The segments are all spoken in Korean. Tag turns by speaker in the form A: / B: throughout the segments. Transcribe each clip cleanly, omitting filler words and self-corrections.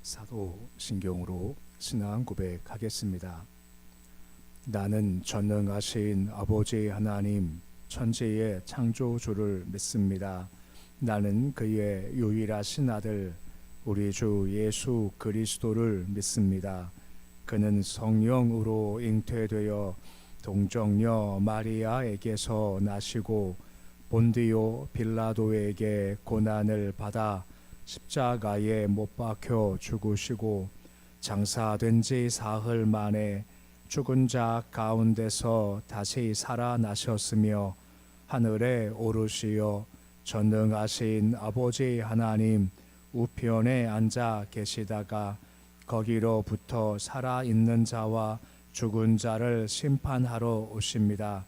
A: 사도신경으로 신앙 고백하겠습니다. 나는 전능하신 아버지 하나님 천지의 창조주를 믿습니다. 나는 그의 유일하신 아들 우리 주 예수 그리스도를 믿습니다. 그는 성령으로 잉태되어 동정녀 마리아에게서 나시고 본디오 빌라도에게 고난을 받아 십자가에 못 박혀 죽으시고 장사된 지 사흘 만에 죽은 자 가운데서 다시 살아나셨으며 하늘에 오르시어 전능하신 아버지 하나님 우편에 앉아 계시다가 거기로부터 살아있는 자와 죽은 자를 심판하러 오십니다.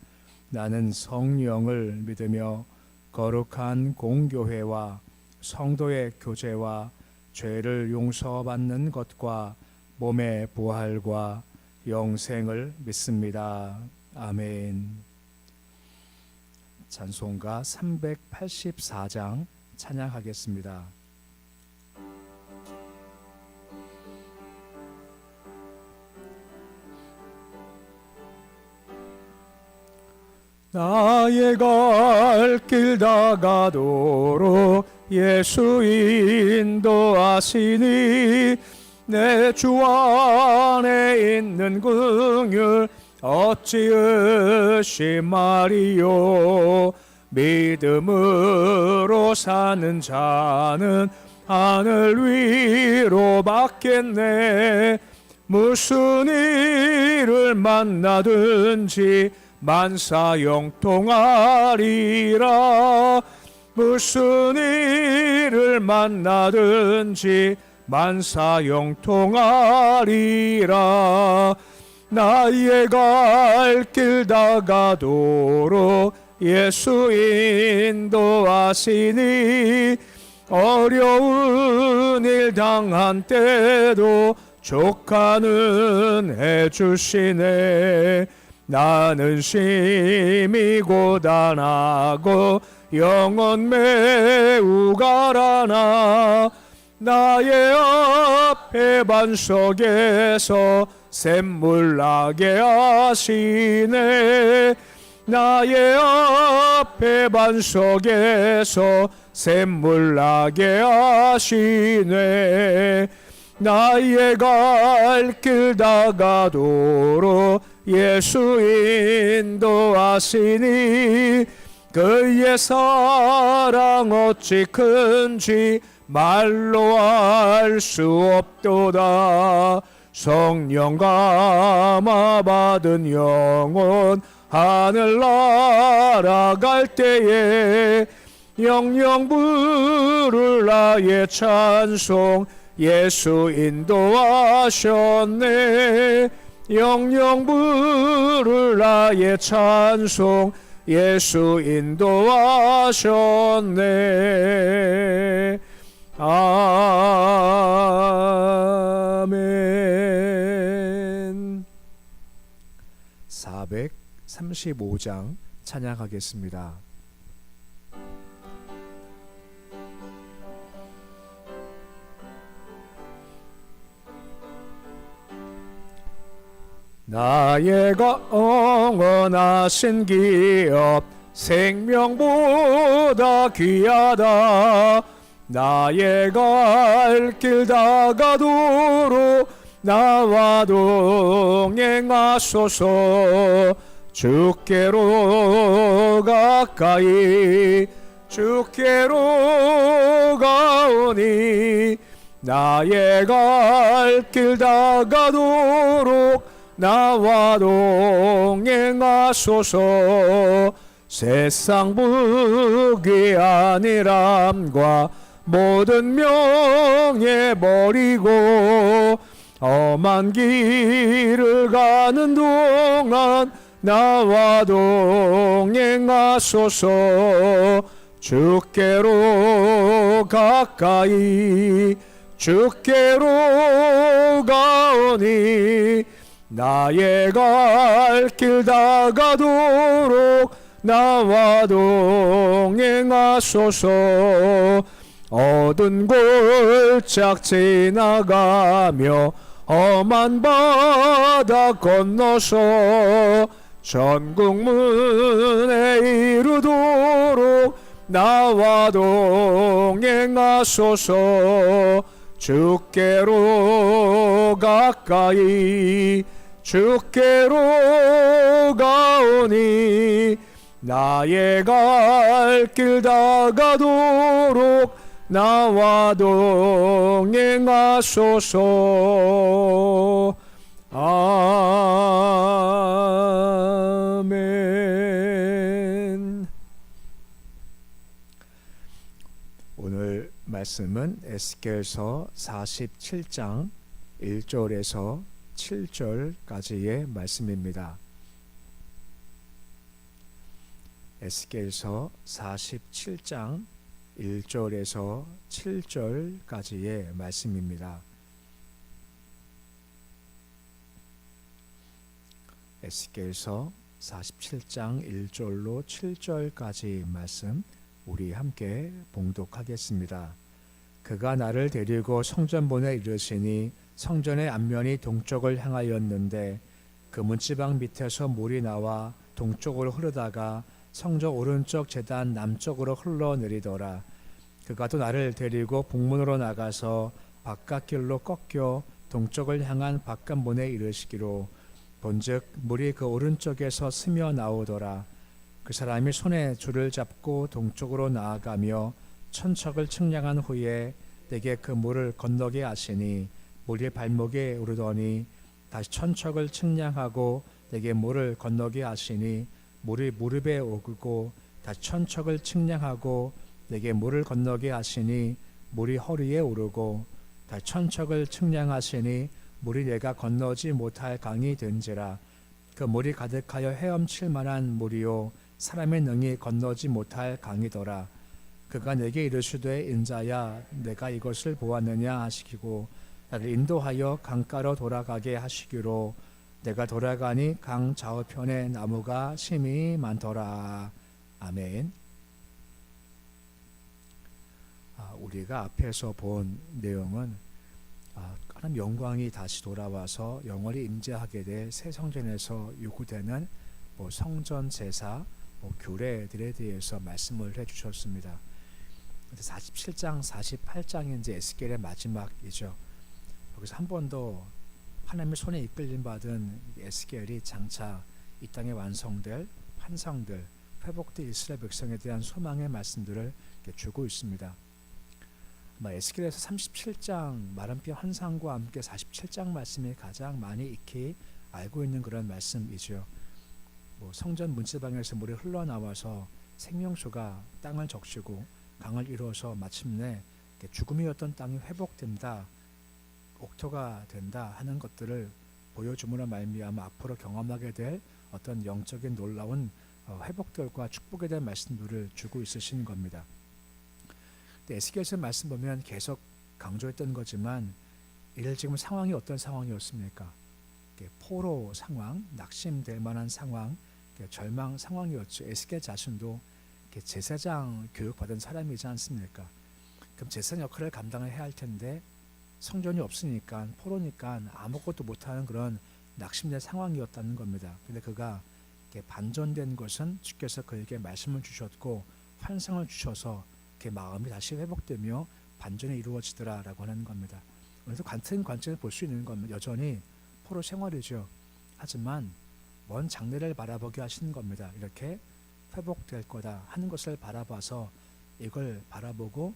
A: 나는 성령을 믿으며 거룩한 공교회와 성도의 교제와 죄를 용서받는 것과 몸의 부활과 영생을 믿습니다. 아멘. 찬송가 384장 찬양하겠습니다. 나의 갈 길 다가도록 예수 인도하시니 내 주 안에 있는 긍휼 어찌 의심하리요. 믿음으로 사는 자는 하늘 위로 받겠네. 무슨 일을 만나든지 만사형통하리라. 무슨 일을 만나든지 만사형통하리라. 나의 갈 길 다가도록 예수 인도하시니 어려운 일 당한 때도 족하는 해주시네. 나는 심히 고단하고 영혼 매우 가라나 나의 앞에 반석에서 샘물 나게 하시네. 나의 앞에 반석에서 샘물 나게 하시네. 나의 갈 길 다가도록 예수 인도하시니 그의 사랑 어찌 큰지 말로 알 수 없도다. 성령 감화 받은 영혼 하늘 날아갈 때에 영영 부를 나의 찬송 예수 인도하셨네. 영영 부를 나의 찬송 예수 인도하셨네. 아멘. 435장 찬양하겠습니다. 나의 영원하신 기업 생명보다 귀하다. 나의 갈 길 다가도록 나와 동행하소서. 주께로 가까이 주께로 가오니 나의 갈 길 다가도록 나와 동행하소서. 세상 부귀 아니람과 모든 명예 버리고 험한 길을 가는 동안 나와 동행하소서. 주께로 가까이 주께로 가오니 나의 갈 길 다가도록 나와 동행하소서. 어두운 골짝 지나가며 험한 바다 건너서 천국문에 이르도록 나와 동행하소서. 주께로 가까이 주께로 가오니 나의 갈 길 다가도록 나와 동행하소서. 아멘. 오늘 말씀은 에스겔서 47장 1절에서 7절까지의 말씀입니다. 에스겔서 47장 1절에서 7절까지의 말씀입니다. 에스겔서 47장 1절로 7절까지 말씀 우리 함께 봉독하겠습니다. 그가 나를 데리고 성전문에 이르시니 성전의 앞면이 동쪽을 향하였는데 그 문지방 밑에서 물이 나와 동쪽으로 흐르다가 성전 오른쪽 제단 남쪽으로 흘러내리더라. 그가 또 나를 데리고 북문으로 나가서 바깥길로 꺾여 동쪽을 향한 바깥문에 이르시기로 본즉 물이 그 오른쪽에서 스며 나오더라. 그 사람이 손에 줄을 잡고 동쪽으로 나아가며 천척을 측량한 후에 내게 그 물을 건너게 하시니 물이 발목에 오르더니 다시 천척을 측량하고 내게 물을 건너게 하시니 물이 무릎에 오르고 다시 천척을 측량하고 내게 물을 건너게 하시니 물이 허리에 오르고 다시 천척을 측량하시니 물이 내가 건너지 못할 강이 된지라. 그 물이 가득하여 헤엄칠 만한 물이요 사람의 능히 건너지 못할 강이더라. 그가 내게 이르시되 인자야 내가 이것을 보았느냐 하시기고 나를 인도하여 강가로 돌아가게 하시기로 내가 돌아가니 강 좌우편에 나무가 심히 많더라. 아멘. 우리가 앞에서 본 내용은 하나님 영광이 다시 돌아와서 영원히 임재하게 될 새 성전에서 요구되는 성전 제사, 규례들에 대해서 말씀을 해주셨습니다. 47장, 48장이 이제 에스겔의 마지막이죠. 여기서 한 번 더 하나님의 손에 이끌림 받은 에스겔이 장차 이 땅에 완성될 환상들, 회복될 이스라엘 백성에 대한 소망의 말씀들을 주고 있습니다. 에스겔에서 37장 마른뼈 환상과 함께 47장 말씀이 가장 많이 익히 알고 있는 그런 말씀이죠. 성전 문지방에서 물이 흘러나와서 생명수가 땅을 적시고 강을 이루어서 마침내 죽음이었던 땅이 회복된다, 옥토가 된다 하는 것들을 보여줌으로 말미암아 앞으로 경험하게 될 어떤 영적인 놀라운 회복들과 축복에 대한 말씀들을 주고 있으신 겁니다. 에스겔서 말씀 보면 계속 강조했던 거지만 이를 지금 상황이 어떤 상황이었습니까? 포로 상황, 낙심될 만한 상황, 절망 상황이었죠. 에스겔 자신도 제사장 교육받은 사람이지 않습니까? 그럼 제사장 역할을 감당해야 할 텐데 성전이 없으니까 포로니까 아무것도 못하는 그런 낙심된 상황이었다는 겁니다. 근데 그가 반전된 것은 주께서 그에게 말씀을 주셨고 환상을 주셔서 그 마음이 다시 회복되며 반전이 이루어지더라라고 하는 겁니다. 오늘도 같은 관점을 볼 수 있는 건 여전히 포로 생활이죠. 하지만 먼 장래를 바라보게 하시는 겁니다. 이렇게 회복될 거다 하는 것을 바라봐서 이걸 바라보고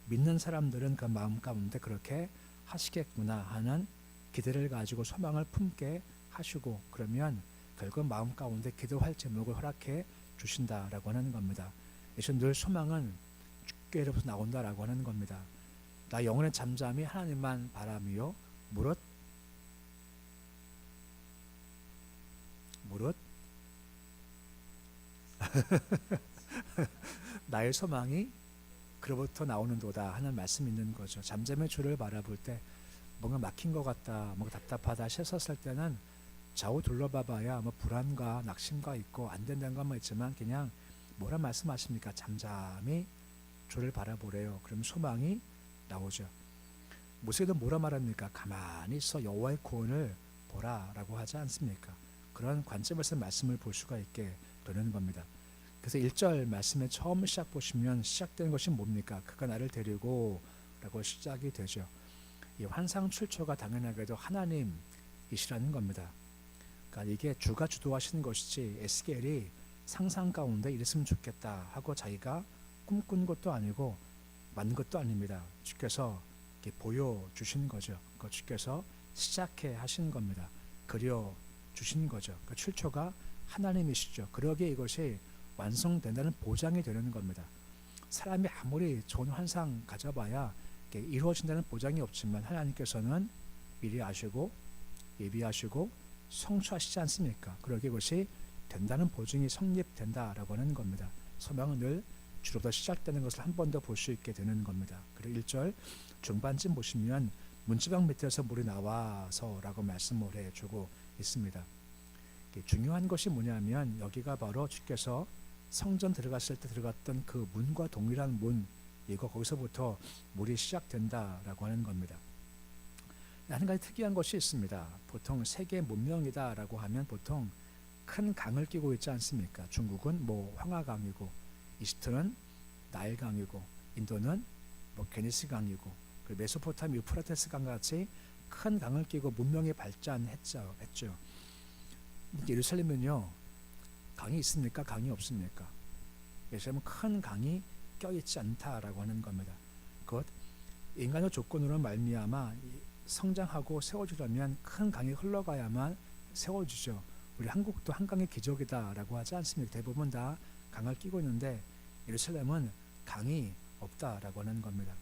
A: 믿는 사람들은 그 마음 가운데 그렇게 하시겠구나 하는 기대를 가지고 소망을 품게 하시고 그러면 결국 마음 가운데 기도할 제목을 허락해 주신다라고 하는 겁니다. 이제 늘 소망은 주께로부터 나온다라고 하는 겁니다. 나 영혼의 잠잠이 하나님만 바라며 무릇 나의 소망이 그로부터 나오는도다 하는 말씀이 있는 거죠. 잠잠의 주를 바라볼 때 뭔가 막힌 것 같다, 뭔가 답답하다 싶었을 때는 좌우 둘러봐봐야 불안과 낙심과 있고 안 된다는 것만 있지만 그냥 뭐라 말씀하십니까? 잠잠히 주를 바라보래요. 그럼 소망이 나오죠. 모세도 뭐라 말합니까? 가만히 있어 여호와의 구원을 보라라고 하지 않습니까? 그런 관점에서 말씀을 볼 수가 있게 되는 겁니다. 그래서 1절 말씀에 처음 시작 보시면 시작되는 것이 뭡니까? 그가 나를 데리고 라고 시작이 되죠. 이 환상 출처가 당연하게도 하나님이시라는 겁니다. 그러니까 이게 주가 주도하시는 것이지 에스겔이 상상 가운데 이랬으면 좋겠다 하고 자기가 꿈꾼 것도 아니고 만든 것도 아닙니다. 주께서 이렇게 보여주신 거죠. 그 주께서 시작해 하신 겁니다. 그려 주신 거죠. 그 출처가 하나님이시죠. 그러기에 이것이 완성된다는 보장이 되는 겁니다. 사람이 아무리 좋은 환상 가져봐야 이루어진다는 보장이 없지만 하나님께서는 미리 아시고 예비하시고 성취하시지 않습니까? 그러기에 이것이 된다는 보증이 성립된다라고 하는 겁니다. 소망은 늘 주로부터 시작되는 것을 한 번 더 볼 수 있게 되는 겁니다. 그리고 1절 중반쯤 보시면 문지방 밑에서 물이 나와서 라고 말씀을 해주고 있습니다. 중요한 것이 뭐냐면 여기가 바로 주께서 성전 들어갔을 때 들어갔던 그 문과 동일한 문, 이거 거기서부터 물이 시작된다라고 하는 겁니다. 한 가지 특이한 것이 있습니다. 보통 세계 문명이다라고 하면 보통 큰 강을 끼고 있지 않습니까? 중국은 뭐 황하강이고, 이집트는 나일강이고, 인도는 뭐 게니스 강이고, 그리고 메소포타미 유프라테스 강 같이 큰 강을 끼고 문명이 발전했죠. 예루살렘은요, 강이 있습니까? 강이 없습니까? 예루살렘은 큰 강이 껴있지 않다라고 하는 겁니다. 곧 인간의 조건으로 말미암아 성장하고 세워지려면 큰 강이 흘러가야만 세워지죠. 우리 한국도 한강의 기적이다라고 하지 않습니까? 대부분 다 강을 끼고 있는데 예루살렘은 강이 없다라고 하는 겁니다.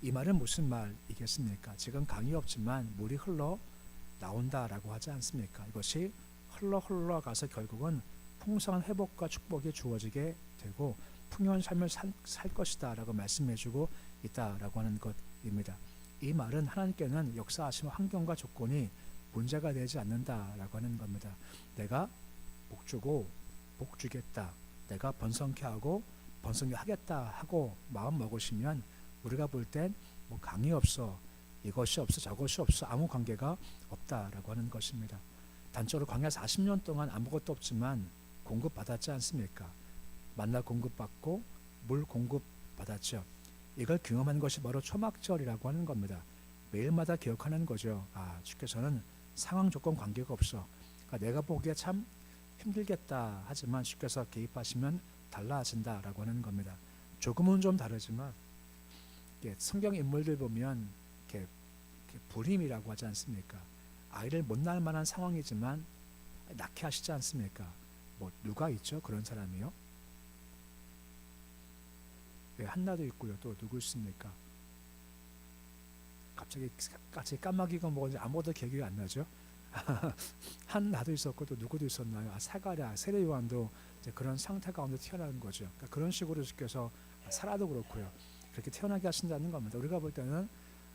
A: 이 말은 무슨 말이겠습니까? 지금 강이 없지만 물이 흘러 나온다라고 하지 않습니까? 이것이 흘러가서 결국은 풍성한 회복과 축복이 주어지게 되고 풍요한 삶을 살 것이다 라고 말씀해주고 있다라고 하는 것입니다. 이 말은 하나님께는 역사하시는 환경과 조건이 문제가 되지 않는다라고 하는 겁니다. 내가 복주고 복주겠다, 내가 번성케 하고 번성케 하겠다 하고 마음 먹으시면 우리가 볼 땐 뭐 강이 없어, 이것이 없어, 저것이 없어, 아무 관계가 없다라고 하는 것입니다. 단적으로 광야 40년 동안 아무것도 없지만 공급받았지 않습니까? 만나 공급받고 물 공급받았죠. 이걸 경험한 것이 바로 초막절이라고 하는 겁니다. 매일마다 기억하는 거죠. 아, 주께서는 상황 조건 관계가 없어. 그러니까 내가 보기에 참 힘들겠다 하지만 주께서 개입하시면 달라진다라고 하는 겁니다. 조금은 좀 다르지만 성경 인물들 보면 이렇게 불임이라고 하지 않습니까? 아이를 못 낳을 만한 상황이지만 낳게 하시지 않습니까? 뭐 누가 있죠? 그런 사람이요? 한나도 있고요. 또 누구 있습니까? 갑자기 까마귀가 뭐지 아무것도 기억이 안 나죠? 한나도 있었고 또 누구도 있었나요? 사가랴, 세례 요한도 그런 상태 가운데 태어나는 거죠. 그러니까 그런 식으로 주께서 사라도 그렇고요. 그렇게 태어나게 하신다는 겁니다. 우리가 볼 때는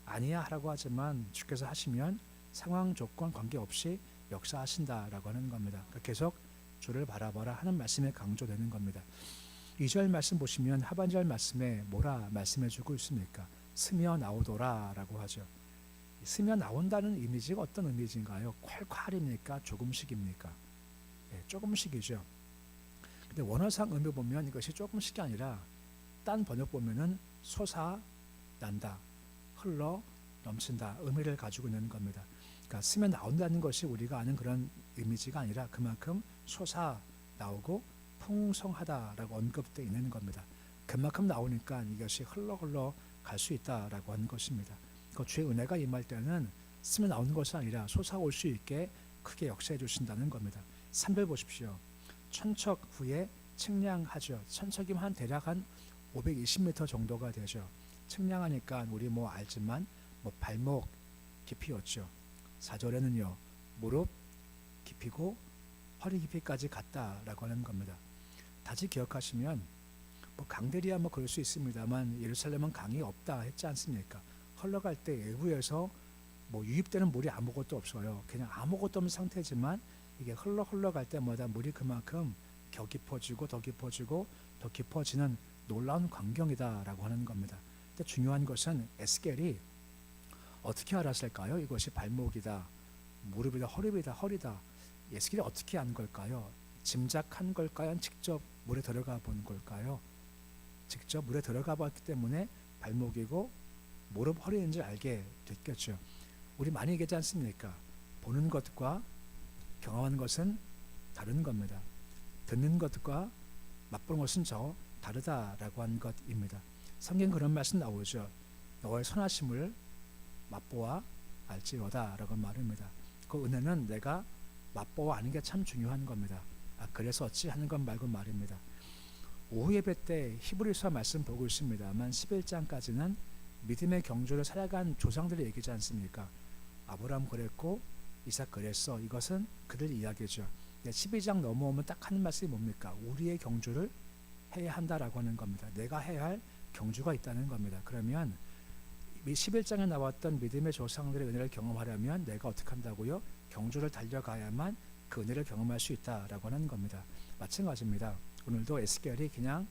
A: 아니야 하라고 하지만 주께서 하시면 상황 조건 관계없이 역사하신다라고 하는 겁니다. 그러니까 계속 주를 바라보라 하는 말씀에 강조되는 겁니다. 2절 말씀 보시면 하반절 말씀에 뭐라 말씀해 주고 있습니까? 스며 나오더라 라고 하죠. 스며 나온다는 이미지가 어떤 이미지인가요? 콸콸입니까? 조금씩입니까? 조금씩이죠. 근데 원어상 의미 보면 이것이 조금씩이 아니라 딴 번역 보면은 솟아난다, 흘러 넘친다 의미를 가지고 있는 겁니다. 그러니까 스며 나온다는 것이 우리가 아는 그런 이미지가 아니라 그만큼 솟아 나오고 풍성하다라고 언급되어 있는 겁니다. 그만큼 나오니까 이것이 흘러 갈 수 있다라고 하는 것입니다. 그 주의 은혜가 임할 때는 스며 나오는 것이 아니라 솟아올 수 있게 크게 역사해 주신다는 겁니다. 3절 보십시오. 천척 후에 측량하죠. 천척이면 한 대략 한 520m 정도가 되죠. 측량하니까 우리 뭐 알지만 뭐 발목 깊이였죠. 4절에는요 무릎 깊이고 허리 깊이까지 갔다라고 하는 겁니다. 다시 기억하시면 뭐 강들이야 뭐 그럴 수 있습니다만 예루살렘은 강이 없다 했지 않습니까? 흘러갈 때 외부에서 뭐 유입되는 물이 아무것도 없어요. 그냥 아무것도 없는 상태지만 이게 흘러갈 때마다 물이 그만큼 더 깊어지고 더 깊어지고 더 깊어지는 놀라운 광경이다라고 하는 겁니다. 근데 중요한 것은 에스겔이 어떻게 알았을까요? 이것이 발목이다, 무릎이다, 허리다. 에스겔이 어떻게 안 걸까요? 짐작한 걸까요? 직접 물에 들어가 본 걸까요? 직접 물에 들어가 봤기 때문에 발목이고 무릎, 허리인지 알게 됐겠죠. 우리 많이 얘기하지 않습니까? 보는 것과 경험하는 것은 다른 겁니다. 듣는 것과 맛보는 것은 저 다르다라고 한 것입니다. 성경 그런 말씀 나오죠. 너의 선하심을 맛보아 알지로다라고 말합니다. 그 은혜는 내가 맛보아 아는 게 참 중요한 겁니다. 그래서 어찌 하는 것 말고 말입니다. 오후 예배 때 히브리서 말씀 보고 있습니다만 11장까지는 믿음의 경주를 살아간 조상들의 얘기지 않습니까? 아브라함 그랬고 이삭 그랬어. 이것은 그들 이야기죠. 12장 넘어오면 딱 하는 말씀이 뭡니까? 우리의 경주를 해야 한다라고 하는 겁니다. 내가 해야 할 경주가 있다는 겁니다. 그러면 11장에 나왔던 믿음의 조상들의 은혜를 경험하려면 내가 어떻게 한다고요? 경주를 달려가야만 그 은혜를 경험할 수 있다라고 하는 겁니다. 마찬가지입니다. 오늘도 에스겔이 그냥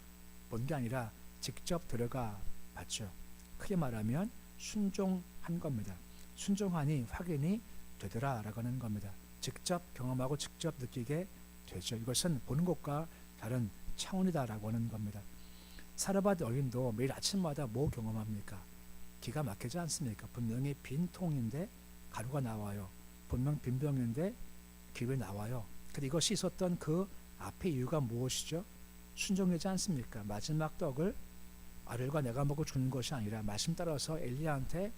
A: 본 게 아니라 직접 들어가 봤죠. 크게 말하면 순종한 겁니다. 순종하니 확인이 되더라라고 하는 겁니다. 직접 경험하고 직접 느끼게 되죠. 이것은 보는 것과 다른 차원이다라고 하는 겁니다. 사르밧 여인도 매일 아침마다 뭐 경험합니까? 기가 막히지 않습니까? 분명히 빈 통인데 가루가 나와요. 분명 빈 병인데 기름이 나와요. 근데 이것이 있었던 그 앞의 이유가 무엇이죠? 순종이지 않습니까? 마지막 떡을 아들과 내가 먹고 주는 것이 아니라 말씀 따라서 엘리야한테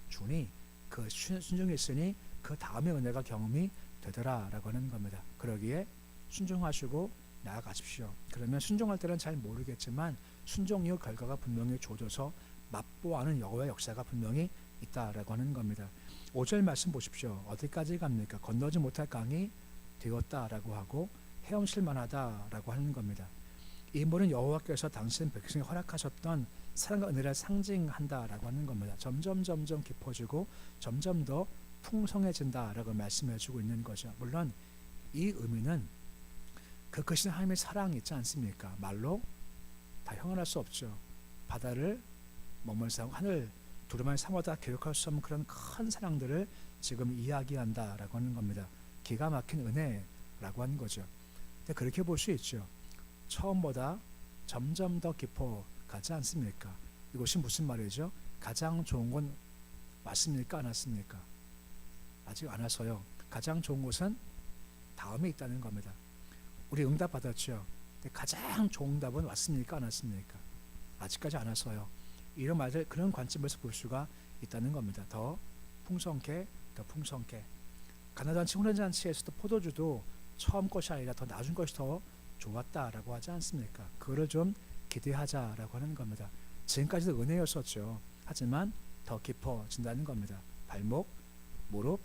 A: 주니 그 순종했으니 그 다음에 은혜가 경험이 되더라라고 하는 겁니다. 그러기에 순종하시고 나아가십시오. 그러면 순종할 때는 잘 모르겠지만 순종 이후 결과가 분명히 주어져서 맛보아는 여호와의 역사가 분명히 있다라고 하는 겁니다. 5절 말씀 보십시오. 어디까지 갑니까? 건너지 못할 강이 되었다라고 하고 헤엄칠 만하다라고 하는 겁니다. 이 물은 여호와께서 당신 백성에 허락하셨던 사랑과 은혜를 상징한다라고 하는 겁니다. 점점 깊어지고 점점 더 풍성해진다라고 말씀해주고 있는 거죠. 물론 이 의미는 그 크신 하나님의 사랑이 있지 않습니까? 말로 다 형언할 수 없죠. 바다를 머물상하고 하늘 두루마리 상어다 기록할 수 없는 그런 큰 사랑들을 지금 이야기한다라고 하는 겁니다. 기가 막힌 은혜라고 하는 거죠. 근데 그렇게 볼 수 있죠. 처음보다 점점 더 깊어 가지 않습니까? 이것이 무슨 말이죠? 가장 좋은 건 맞습니까? 안 맞습니까? 아직 안 와서요. 가장 좋은 것은 다음에 있다는 겁니다. 우리 응답 받았죠. 근데 가장 좋은 답은 왔습니까? 안 왔습니까? 아직까지 안 와서요. 이런 말들 그런 관점에서 볼 수가 있다는 겁니다. 더 풍성케. 가나단치 혼인잔치에서도 포도주도 처음 것이 아니라 더 나중 것이 더 좋았다라고 하지 않습니까? 그거를 좀 기대하자라고 하는 겁니다. 지금까지도 은혜였었죠. 하지만 더 깊어진다는 겁니다. 발목, 무릎,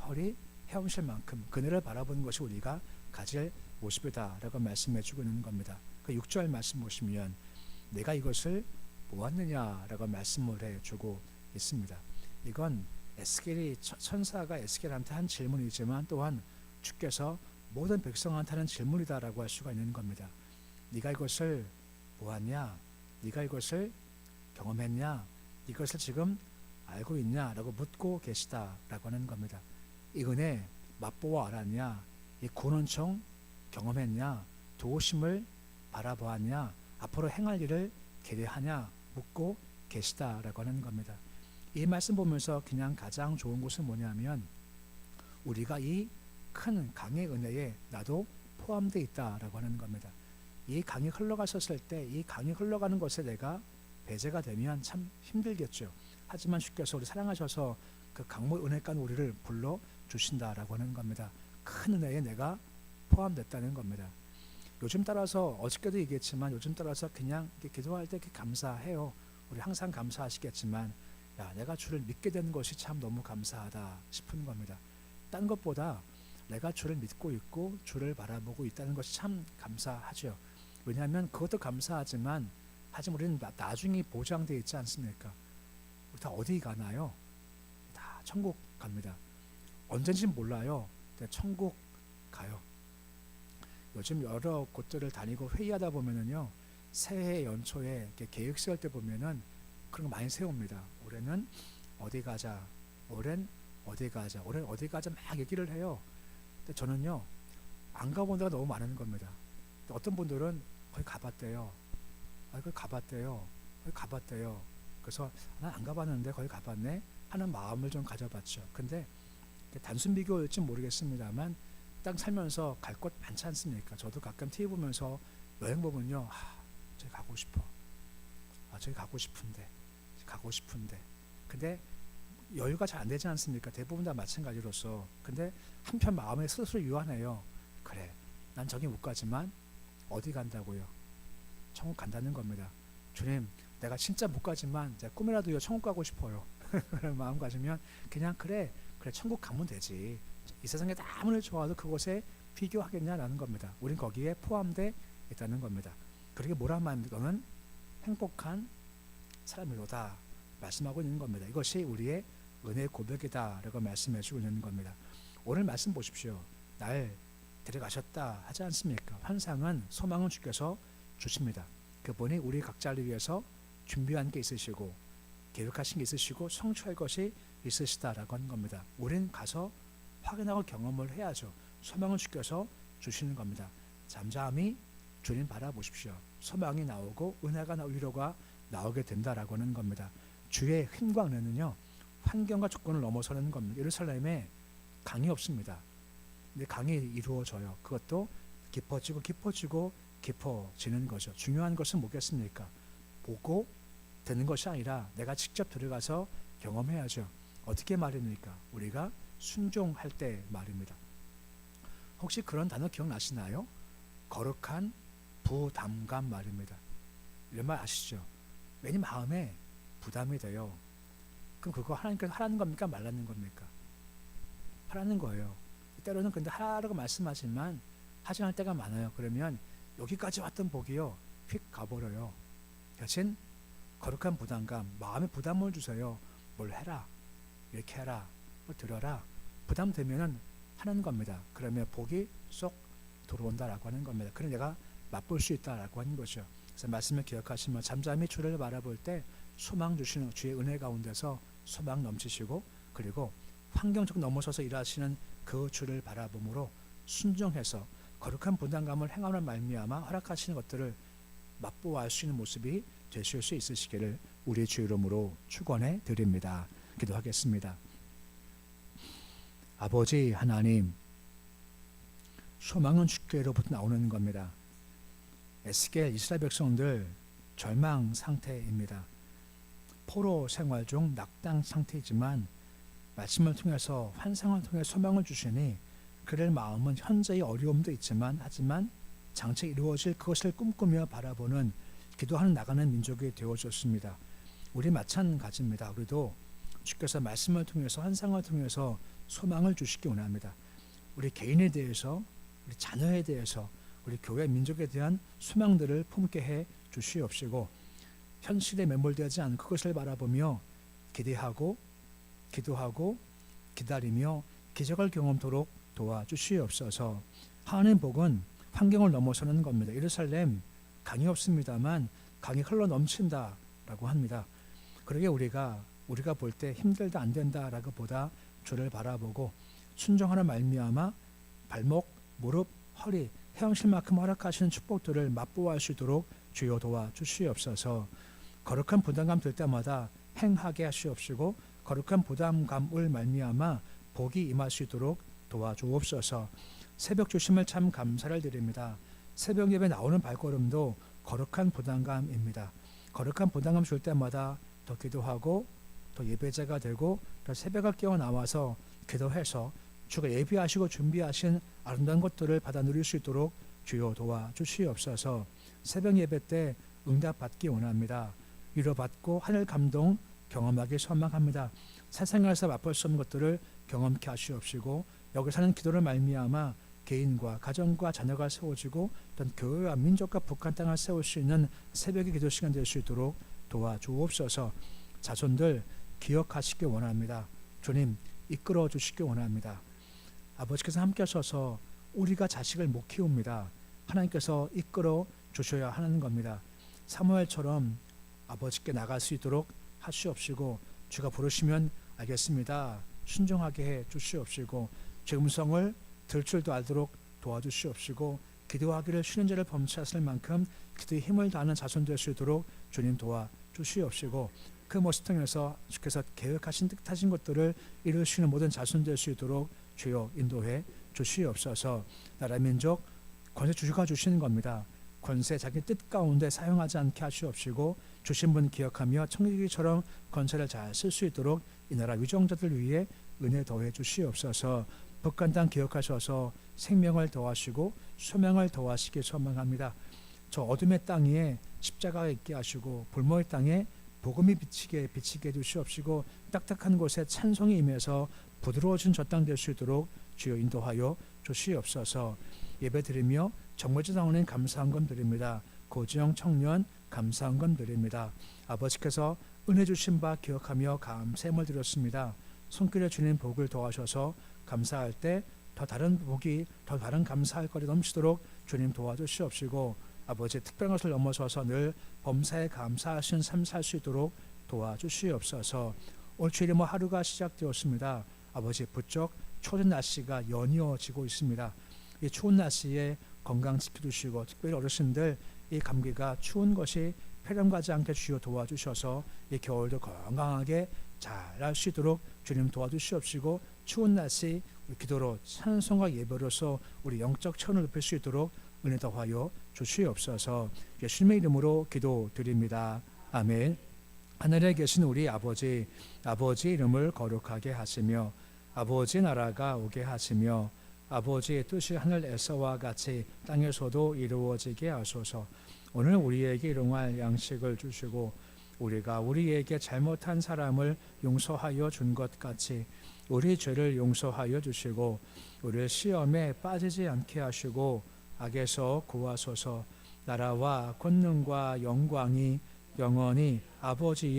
A: 허리, 헤엄칠 만큼 그네를 바라보는 것이 우리가 가질 모습이다라고 말씀해주고 있는 겁니다. 그 6절 말씀 보시면 내가 이것을 보았느냐라고 말씀을 해주고 있습니다. 이건 에스겔이 천사가 에스겔한테 한 질문이지만 또한 주께서 모든 백성한테 하는 질문이다라고 할 수가 있는 겁니다. 네가 이것을 보았냐? 네가 이것을 경험했냐? 이것을 지금 알고 있냐라고 묻고 계시다라고 하는 겁니다. 이 은혜 맛보아 알았냐? 이 구원청 경험했냐? 도우심을 바라보았냐? 앞으로 행할 일을 기대하냐? 묻고 계시다라고 하는 겁니다. 이 말씀 보면서 그냥 가장 좋은 것은 뭐냐면 우리가 이 큰 강의 은혜에 나도 포함되어 있다라고 하는 겁니다. 이 강이 흘러갔었을 때 이 강이 흘러가는 것에 내가 배제가 되면 참 힘들겠죠. 하지만 주께서 우리 사랑하셔서 그 강물 은혜간 우리를 불러 주신다라고 하는 겁니다. 큰 은혜에 내가 포함됐다는 겁니다. 요즘 따라서 어저께도 얘기했지만 요즘 따라서 그냥 기도할 때 감사해요. 우리 항상 감사하시겠지만 내가 주를 믿게 된 것이 참 너무 감사하다 싶은 겁니다. 딴 것보다 내가 주를 믿고 있고 주를 바라보고 있다는 것이 참 감사하죠. 왜냐하면 그것도 감사하지만 우리는 나중에 보장되어 있지 않습니까? 우리 다 어디 가나요? 다 천국 갑니다. 언젠지 몰라요. 근데 천국 가요. 요즘 여러 곳들을 다니고 회의하다 보면은요, 새해 연초에 이렇게 계획 세울 때 보면은 그런 거 많이 세웁니다. 올해는 어디 가자, 올해는 어디 가자, 올해는 어디 가자 막 얘기를 해요. 근데 저는요 안 가본 데가 너무 많은 겁니다. 어떤 분들은 거기 가봤대요. 거기 가봤대요. 거기 가봤대요. 그래서 난 안 가봤는데 거기 가봤네 하는 마음을 좀 가져봤죠. 근데 단순 비교일지 모르겠습니다만 땅 살면서 갈 곳 많지 않습니까? 저도 가끔 TV 보면서 여행 보면요, 저기 가고 싶어. 저기 가고 싶은데, 가고 싶은데. 근데 여유가 잘 안 되지 않습니까? 대부분 다 마찬가지로서. 근데 한편 마음에 스스로 유한해요. 그래, 난 저기 못 가지만 어디 간다고요? 천국 간다는 겁니다. 주님, 내가 진짜 못 가지만 이제 꿈이라도 천국 가고 싶어요. 그런 마음 가지면 그냥 그래 천국 가면 되지. 이 세상에 아무리 좋아도 그곳에 비교하겠냐라는 겁니다. 우린 거기에 포함되어 있다는 겁니다. 그렇게 뭐라 말합니까? 너는 행복한 사람이로다 말씀하고 있는 겁니다. 이것이 우리의 은혜의 고백이다라고 말씀해 주고 있는 겁니다. 오늘 말씀 보십시오. 날 데려가셨다 하지 않습니까? 환상은 소망은 주께서 주십니다. 그분이 우리 각자를 위해서 준비한 게 있으시고 계획하신 게 있으시고 성취할 것이 있으시다라고 하는 겁니다. 우린 가서 확인하고 경험을 해야죠. 소망은 주께서 주시는 겁니다. 잠잠히 주님 바라보십시오. 소망이 나오고 은혜가 위로가 나오게 된다라고 하는 겁니다. 주의 힘과 은혜는요 환경과 조건을 넘어서는 겁니다. 예루살렘에 강이 없습니다. 근데 강이 이루어져요. 그것도 깊어지고 깊어지고 깊어지는 거죠. 중요한 것은 뭐겠습니까? 보고 되는 것이 아니라 내가 직접 들어가서 경험해야죠. 어떻게 말입니까? 우리가 순종할 때 말입니다. 혹시 그런 단어 기억나시나요? 거룩한 부담감 말입니다. 이런 말 아시죠? 괜히 마음에 부담이 돼요. 그럼 그거 하나님께서 하라는 겁니까? 말라는 겁니까? 하라는 거예요. 때로는 근데 하라고 말씀하지만 하지 않을 때가 많아요. 그러면 여기까지 왔던 복이요 휙 가버려요. 대신 거룩한 부담감, 마음에 부담을 주세요. 뭘 해라, 이렇게 해라, 뭘 들어라. 부담되면은 하는 겁니다. 그러면 복이 쏙 들어온다라고 하는 겁니다. 그럼 내가 맛볼 수 있다라고 하는 거죠. 그래서 말씀을 기억하시면 잠잠히 주를 바라볼 때 소망 주시는 주의 은혜 가운데서 소망 넘치시고 그리고 환경적 넘어서서 일하시는 그 주를 바라봄으로 순종해서 거룩한 부담감을 행함으로 말미암아 허락하시는 것들을 맛보아 수 있는 모습이 되실 수 있으시기를 우리 주 이름으로 축원해 드립니다. 기도하겠습니다. 아버지 하나님, 소망은 주께로부터 나오는 겁니다. 에스겔 이스라엘 백성들 절망 상태입니다. 포로 생활 중 낙당 상태이지만 말씀을 통해서 환상을 통해 소망을 주시니 그들 마음은 현재의 어려움도 있지만 하지만 장차 이루어질 그것을 꿈꾸며 바라보는 기도하는 나가는 민족이 되어졌습니다. 우리 마찬가지입니다. 우리도 주께서 말씀을 통해서 환상을 통해서 소망을 주시기 원합니다. 우리 개인에 대해서 우리 자녀에 대해서 우리 교회 민족에 대한 소망들을 품게 해 주시옵시고 현실에 매몰되지 않은 그것을 바라보며 기대하고 기도하고 기다리며 기적을 경험토록 도와주시옵소서. 하나님 복은 환경을 넘어서는 겁니다. 예루살렘 강이 없습니다만 강이 흘러 넘친다라고 합니다. 그러게 우리가 볼 때 힘들다 안 된다라고 보다 주를 바라보고 순종하는 말미암아 발목, 무릎, 허리, 헤엄실만큼 허락하시는 축복들을 맛보아 수 있도록 주여 도와주시옵소서. 거룩한 부담감 들 때마다 행하게 하시옵시고 거룩한 부담감을 말미암아 복이 임할 수 있도록 도와주옵소서. 새벽 주심을 참 감사를 드립니다. 새벽 예배 나오는 발걸음도 거룩한 부담감입니다. 거룩한 부담감 줄 때마다 더 기도하고 더 예배자가 되고 더 새벽을 깨어 나와서 기도해서 주가 예비하시고 준비하신 아름다운 것들을 받아 누릴 수 있도록 주여 도와주시옵소서. 새벽 예배 때 응답 받기 원합니다. 위로받고 하늘 감동 경험하기 소망합니다. 세상에서 맛볼 수 없는 것들을 경험케 하시옵시고 여기 사는 기도를 말미암아 개인과 가정과 자녀가 세워지고 또한 교회와 민족과 북한 땅을 세울 수 있는 새벽의 기도 시간 될 수 있도록 도와주옵소서. 자손들 기억하시기 원합니다. 주님 이끌어 주시기 원합니다. 아버지께서 함께 하셔서 우리가 자식을 못 키웁니다. 하나님께서 이끌어 주셔야 하는 겁니다. 사무엘처럼 아버지께 나갈 수 있도록 하시옵시고, 주가 부르시면 알겠습니다, 순종하게 해 주시옵시고, 제 음성을 들 줄도 알도록 도와주시옵시고, 기도하기를 쉬는 자를 범치하실 만큼 기도에 힘을 다하는 자손 될 수 있도록 주님 도와주시옵시고, 그 모습 통해서 주께서 계획하신 뜻하신 것들을 이루시는 모든 자손 될 수 있도록 주여 인도해 주시옵소서. 나라 민족 권세 주가 주시는 겁니다. 권세 자기 뜻 가운데 사용하지 않게 하시옵시고, 주신 분 기억하며 청지기처럼 권세를 잘 쓸 수 있도록 이 나라 위정자들 위해 은혜 더해 주시옵소서. 북한땅 기억하셔서 생명을 더하시고 소명을 더하시길 소망합니다. 저 어둠의 땅 위에 십자가가 있게 하시고, 불모의 땅에 복음이 비치게 해주시옵시고, 딱딱한 곳에 찬송이 임해서 부드러워진 저 땅 될 수 있도록 주여 인도하여 주시옵소서. 예배드리며 정물제당원은 감사한 건 드립니다. 고지영 청년 감사한 건 드립니다. 아버지께서 은혜 주신 바 기억하며 감사함을 드렸습니다. 손길에 주님 복을 더하셔서 감사할 때 더 다른 복이, 더 다른 감사할 거리 넘치도록 주님 도와주시옵시고, 아버지의 특별한 것을 넘어서서 늘 범사에 감사하신 삶 살 수 있도록 도와주시옵소서. 올 주일에 하루가 시작되었습니다. 아버지, 부쩍 추워진 날씨가 연이어지고 있습니다. 이 추운 날씨에 건강 지켜주시고, 특별히 어르신들 이 감기가 추운 것이 폐렴 가지 않게 주여 도와주셔서 이 겨울도 건강하게 잘 할 수 있도록 주님 도와주시옵시고, 추운 날씨 우리 기도로 찬송과 예배로서 우리 영적 체온을 높일 수 있도록 은혜 더하여 주시옵소서. 예수님의 이름으로 기도드립니다. 아멘. 하늘에 계신 우리 아버지, 아버지 이름을 거룩하게 하시며 아버지 나라가 오게 하시며 아버지의 뜻이 하늘에서와 같이 땅에서도 이루어지게 하소서. 오늘 우리에게 일용할 양식을 주시고, 우리가 우리에게 잘못한 사람을 용서하여 준 것 같이 우리 죄를 용서하여 주시고, 우리를 시험에 빠지지 않게 하시고 악에서 구하소서. 나라와 권능과 영광이 영원히 아버지의